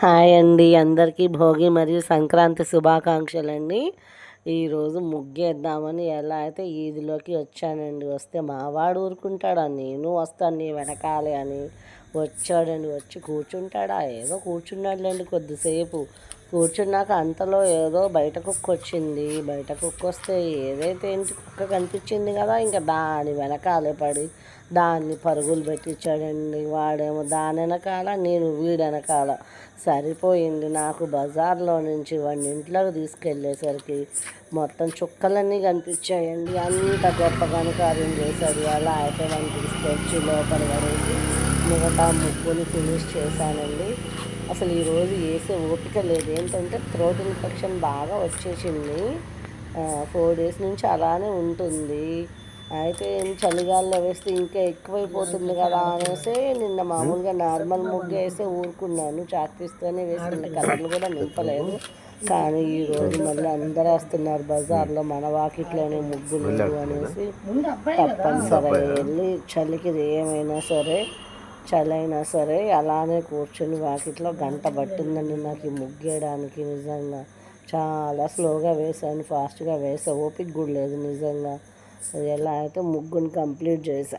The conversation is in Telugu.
హాయ్ అండి, అందరికీ భోగి మరియు సంక్రాంతి శుభాకాంక్షలండి. ఈరోజు ముగ్గేద్దామని ఎలా అయితే ఈదిలోకి వచ్చానండి. వస్తే మావాడు ఊరుకుంటాడా, నేను వస్తాను నీ వెనకాలే అని వచ్చాడండి. వచ్చి కూర్చుంటాడా, ఏదో కూర్చున్నాడులేండి కొద్దిసేపు. కూర్చున్నాక అంతలో ఏదో బయట కుక్క వచ్చింది. బయట కుక్క వస్తే ఏదైతే ఇంటి కుక్క కనిపించింది కదా, ఇంకా దాని వెనకాలే పడి దాన్ని పరుగులు పెట్టించాడండి. వాడేమో దాని వెనకాల, నేను వీడి వెనకాల. సరిపోయింది. నాకు బజార్లో నుంచి వాడిని ఇంట్లోకి తీసుకెళ్ళేసరికి మొత్తం చుక్కలన్నీ కనిపించాయండి. అంత గొప్ప ఘనకార్యం చేశాడు. అలా అయితే వాడిని తీసుకొచ్చి లోపల పడేసి మిగతా ముగ్గుని ఫినిష్ చేశానండి. అసలు ఈరోజు వేసే ఓపిక లేదు. ఏంటంటే థ్రోట్ ఇన్ఫెక్షన్ బాగా వచ్చేసింది. 4 డేస్ నుంచి అలానే ఉంటుంది. అయితే చలిగాల్లో వేస్తే ఇంకా ఎక్కువైపోతుంది కదా అనేసి నిన్న మామూలుగా నార్మల్ ముగ్గు వేస్తే ఊరుకున్నాను. చాక్పీస్తోనే వేసుకున్న, కలర్లు కూడా నింపలేదు. కానీ ఈరోజు మళ్ళీ అందరూ వస్తున్నారు బజార్లో, మన వాకిట్లోనే ముగ్గులు అనేసి తప్పనిసరి వెళ్ళి చలికి ఏమైనా సరే, చలి అయినా సరే అలానే కూర్చొని వాకిట్లో గంట పట్టిందండి నాకు ఈ ముగ్గేయడానికి. నిజంగా చాలా స్లోగా వేసాను, ఫాస్ట్గా వేసా, ఓపిక కూడా లేదు నిజంగా. ఎలా అయితే ముగ్గుని కంప్లీట్ చేశా.